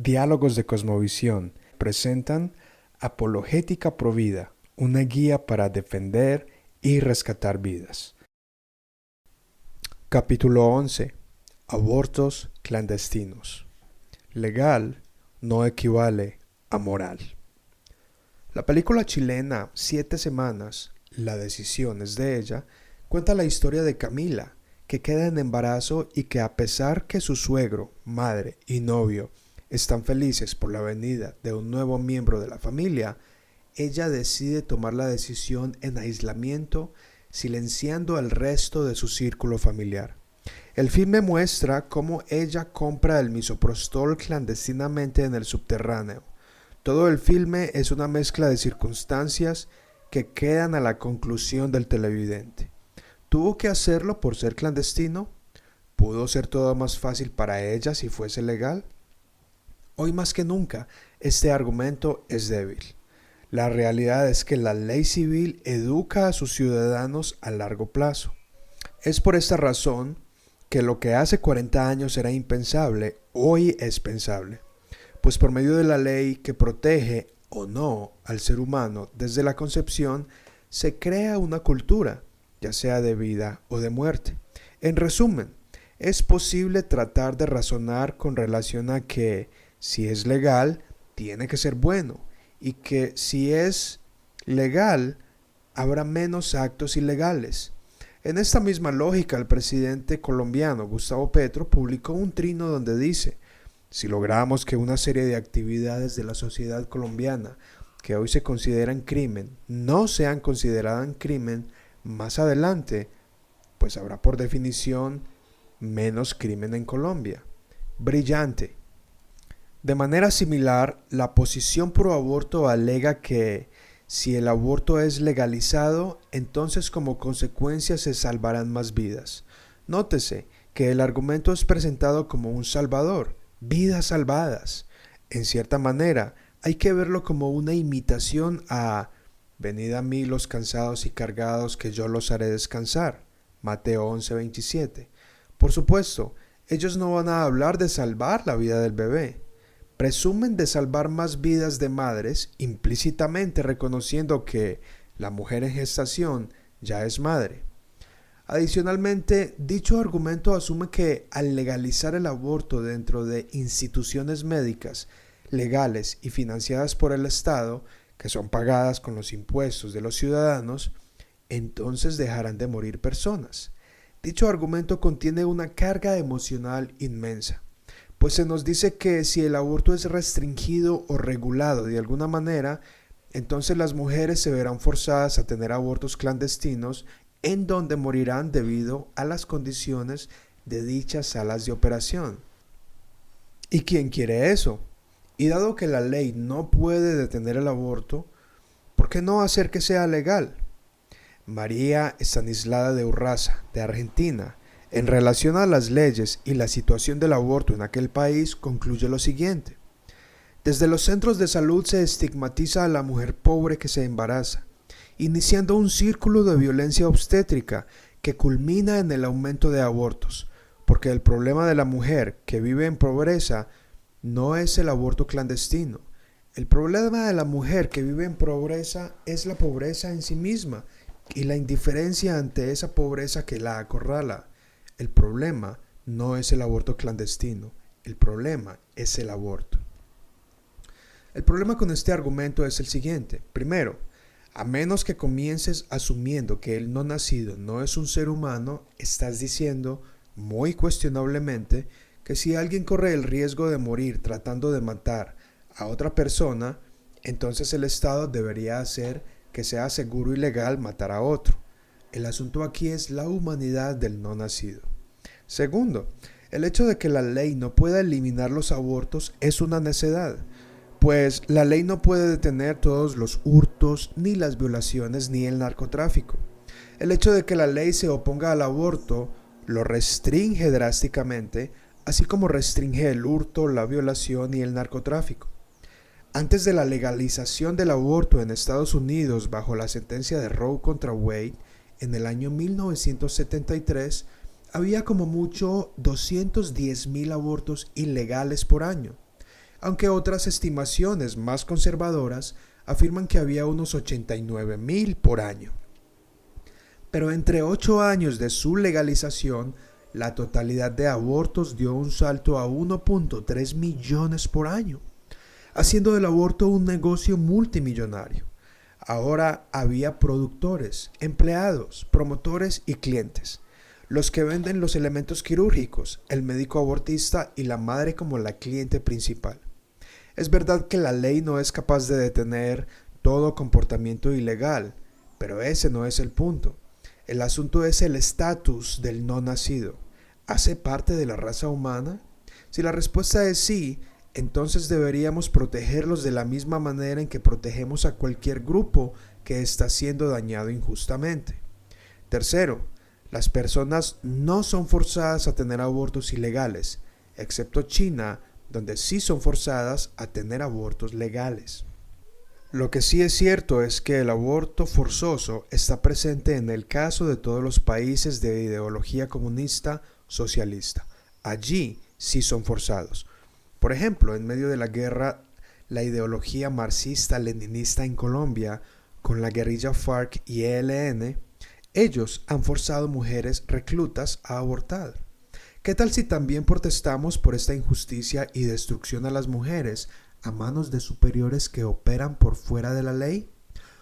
Diálogos de Cosmovisión presentan Apologética Provida, una guía para defender y rescatar vidas. Capítulo 11. Abortos clandestinos. Legal no equivale a moral. La película chilena 7 semanas, La decisión es de ella, cuenta la historia de Camila, que queda en embarazo y que a pesar que su suegro, madre y novio están felices por la venida de un nuevo miembro de la familia, ella decide tomar la decisión en aislamiento, silenciando al resto de su círculo familiar. El filme muestra cómo ella compra el misoprostol clandestinamente en el subterráneo. Todo el filme es una mezcla de circunstancias que quedan a la conclusión del televidente. ¿Tuvo que hacerlo por ser clandestino? ¿Pudo ser todo más fácil para ella si fuese legal? Hoy más que nunca, este argumento es débil. La realidad es que la ley civil educa a sus ciudadanos a largo plazo. Es por esta razón que lo que hace 40 años era impensable, hoy es pensable. Pues por medio de la ley que protege o no al ser humano desde la concepción, se crea una cultura, ya sea de vida o de muerte. En resumen, es posible tratar de razonar con relación a que si es legal, tiene que ser bueno, y que si es legal, habrá menos actos ilegales. En esta misma lógica, el presidente colombiano Gustavo Petro publicó un trino donde dice: si logramos que una serie de actividades de la sociedad colombiana que hoy se consideran crimen no sean consideradas crimen más adelante, pues habrá por definición menos crimen en Colombia. Brillante. De manera similar, la posición pro aborto alega que si el aborto es legalizado, entonces como consecuencia se salvarán más vidas. Nótese que el argumento es presentado como un salvador, vidas salvadas. En cierta manera, hay que verlo como una imitación a venid a mí los cansados y cargados que yo los haré descansar. Mateo 11:27. Por supuesto, ellos no van a hablar de salvar la vida del bebé. Presumen de salvar más vidas de madres, implícitamente reconociendo que la mujer en gestación ya es madre. Adicionalmente, dicho argumento asume que al legalizar el aborto dentro de instituciones médicas, legales y financiadas por el Estado, que son pagadas con los impuestos de los ciudadanos, entonces dejarán de morir personas. Dicho argumento contiene una carga emocional inmensa, pues se nos dice que si el aborto es restringido o regulado de alguna manera, entonces las mujeres se verán forzadas a tener abortos clandestinos en donde morirán debido a las condiciones de dichas salas de operación. ¿Y quién quiere eso? Y dado que la ley no puede detener el aborto, ¿por qué no hacer que sea legal? María Estanislada de Urraza, de Argentina, en relación a las leyes y la situación del aborto en aquel país, concluye lo siguiente: desde los centros de salud se estigmatiza a la mujer pobre que se embaraza, iniciando un círculo de violencia obstétrica que culmina en el aumento de abortos, porque el problema de la mujer que vive en pobreza no es el aborto clandestino. El problema de la mujer que vive en pobreza es la pobreza en sí misma y la indiferencia ante esa pobreza que la acorrala. El problema no es el aborto clandestino, el problema es el aborto. El problema con este argumento es el siguiente. Primero, a menos que comiences asumiendo que el no nacido no es un ser humano, estás diciendo, muy cuestionablemente, que si alguien corre el riesgo de morir tratando de matar a otra persona, entonces el Estado debería hacer que sea seguro y legal matar a otro. El asunto aquí es la humanidad del no nacido. Segundo, el hecho de que la ley no pueda eliminar los abortos es una necedad, pues la ley no puede detener todos los hurtos, ni las violaciones, ni el narcotráfico. El hecho de que la ley se oponga al aborto lo restringe drásticamente, así como restringe el hurto, la violación y el narcotráfico. Antes de la legalización del aborto en Estados Unidos bajo la sentencia de Roe contra Wade, en el año 1973, había como mucho 210,000 abortos ilegales por año. aunque otras estimaciones más conservadoras afirman que había unos 89,000 por año. Pero entre 8 años de su legalización, la totalidad de abortos dio un salto a 1.3 millones por año, haciendo del aborto un negocio multimillonario. Ahora había productores, empleados, promotores y clientes. Los que venden los elementos quirúrgicos, el médico abortista y la madre como la cliente principal. Es verdad que la ley no es capaz de detener todo comportamiento ilegal, pero ese no es el punto. El asunto es el estatus del no nacido. ¿Hace parte de la raza humana? Si la respuesta es sí, entonces deberíamos protegerlos de la misma manera en que protegemos a cualquier grupo que está siendo dañado injustamente. Tercero, las personas no son forzadas a tener abortos ilegales, excepto China, donde sí son forzadas a tener abortos legales. Lo que sí es cierto es que el aborto forzoso está presente en el caso de todos los países de ideología comunista socialista. Allí sí son forzados. Por ejemplo, en medio de la guerra, la ideología marxista-leninista en Colombia, con la guerrilla FARC y ELN, ellos han forzado mujeres reclutas a abortar. ¿Qué tal si también protestamos por esta injusticia y destrucción a las mujeres a manos de superiores que operan por fuera de la ley?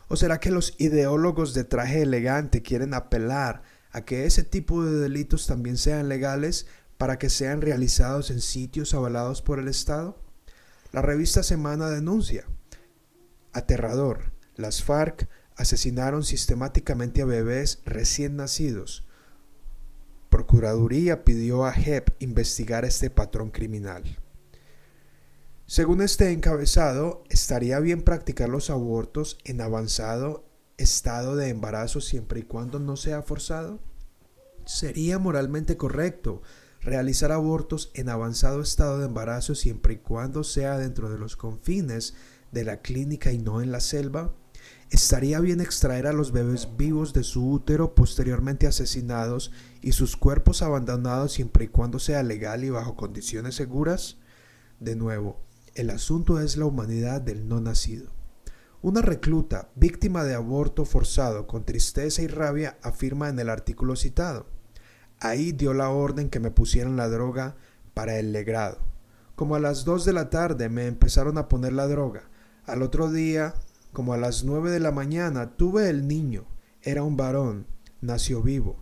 ¿O será que los ideólogos de traje elegante quieren apelar a que ese tipo de delitos también sean legales para que sean realizados en sitios avalados por el Estado? La revista Semana denuncia: aterrador, las FARC asesinaron sistemáticamente a bebés recién nacidos. Procuraduría pidió a JEP investigar este patrón criminal. Según este encabezado, ¿estaría bien practicar los abortos en avanzado estado de embarazo siempre y cuando no sea forzado? ¿Sería moralmente correcto realizar abortos en avanzado estado de embarazo siempre y cuando sea dentro de los confines de la clínica y no en la selva? ¿Estaría bien extraer a los bebés vivos de su útero posteriormente asesinados y sus cuerpos abandonados siempre y cuando sea legal y bajo condiciones seguras? De nuevo, el asunto es la humanidad del no nacido. Una recluta víctima de aborto forzado con tristeza y rabia afirma en el artículo citado: ahí dio la orden que me pusieran la droga para el legrado. Como a las 2 de la tarde me empezaron a poner la droga. Al otro día, como a las 9 de la mañana, tuve el niño. Era un varón, nació vivo.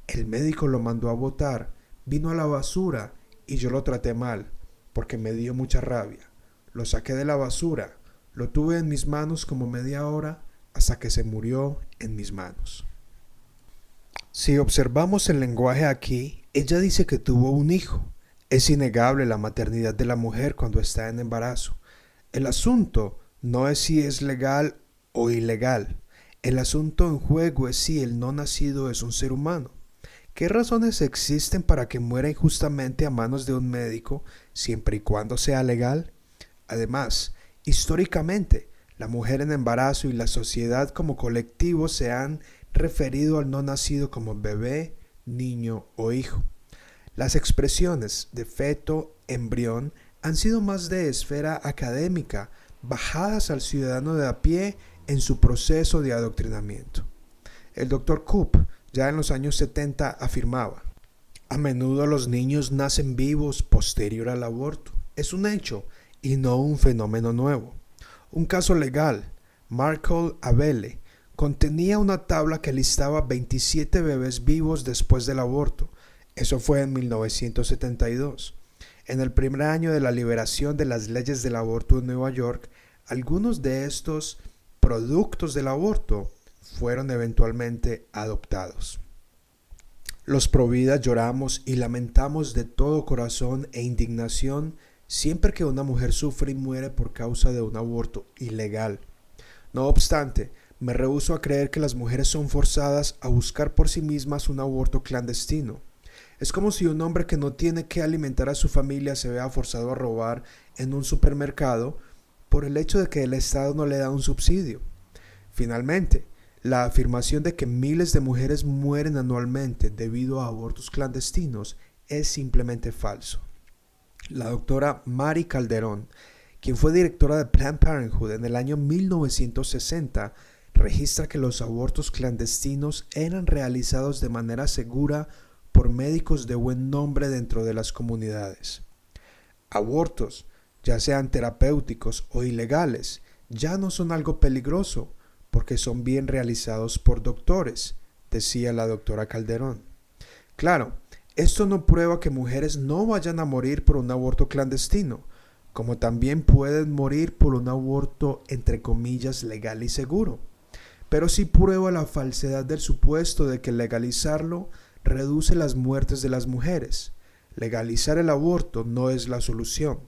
El médico lo mandó a botar, vino a la basura y yo lo traté mal, porque me dio mucha rabia. Lo saqué de la basura, lo tuve en mis manos como media hora hasta que se murió en mis manos. Si observamos el lenguaje aquí, ella dice que tuvo un hijo. Es innegable la maternidad de la mujer cuando está en embarazo. El asunto no es si es legal o ilegal. El asunto en juego es si el no nacido es un ser humano. ¿Qué razones existen para que muera injustamente a manos de un médico siempre y cuando sea legal? Además, históricamente, la mujer en embarazo y la sociedad como colectivo se han referido al no nacido como bebé, niño o hijo. Las expresiones de feto, embrión han sido más de esfera académica, bajadas al ciudadano de a pie en su proceso de adoctrinamiento. El Dr. Koop, ya en los años 70, afirmaba: a menudo los niños nacen vivos posterior al aborto. Es un hecho y no un fenómeno nuevo. Un caso legal, Markel Abele, contenía una tabla que listaba 27 bebés vivos después del aborto. Eso fue en 1972. En el primer año de la liberación de las leyes del aborto en Nueva York, algunos de estos productos del aborto fueron eventualmente adoptados. Los providas lloramos y lamentamos de todo corazón e indignación siempre que una mujer sufre y muere por causa de un aborto ilegal. No obstante, me rehúso a creer que las mujeres son forzadas a buscar por sí mismas un aborto clandestino. Es como si un hombre que no tiene que alimentar a su familia se vea forzado a robar en un supermercado por el hecho de que el Estado no le da un subsidio. Finalmente, la afirmación de que miles de mujeres mueren anualmente debido a abortos clandestinos es simplemente falso. La doctora Mari Calderón, quien fue directora de Planned Parenthood en el año 1960, registra que los abortos clandestinos eran realizados de manera segura por médicos de buen nombre dentro de las comunidades. Abortos, ya sean terapéuticos o ilegales, ya no son algo peligroso porque son bien realizados por doctores, decía la doctora Calderón. Claro, esto no prueba que mujeres no vayan a morir por un aborto clandestino, como también pueden morir por un aborto entre comillas legal y seguro. Pero sí prueba la falsedad del supuesto de que legalizarlo reduce las muertes de las mujeres. Legalizar el aborto no es la solución.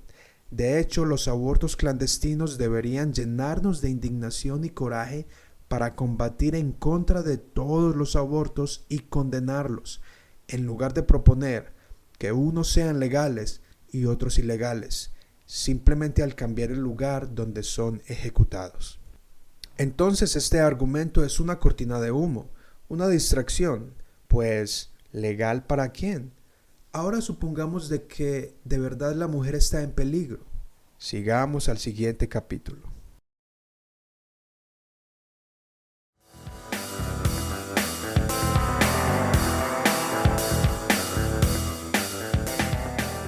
De hecho, los abortos clandestinos deberían llenarnos de indignación y coraje para combatir en contra de todos los abortos y condenarlos, en lugar de proponer que unos sean legales y otros ilegales, simplemente al cambiar el lugar donde son ejecutados. Entonces este argumento es una cortina de humo, una distracción, pues ¿legal para quién? Ahora supongamos de que de verdad la mujer está en peligro. Sigamos al siguiente capítulo.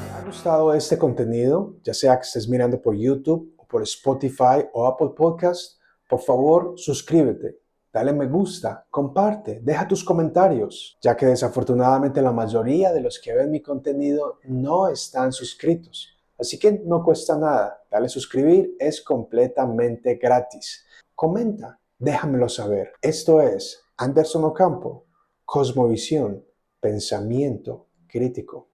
¿Te ha gustado este contenido? Ya sea que estés mirando por YouTube o por Spotify o Apple Podcast, por favor suscríbete, dale me gusta, comparte, deja tus comentarios, ya que desafortunadamente la mayoría de los que ven mi contenido no están suscritos. Así que no cuesta nada, dale suscribir, es completamente gratis. Comenta, déjamelo saber. Esto es Anderson Ocampo, Cosmovisión, Pensamiento Crítico.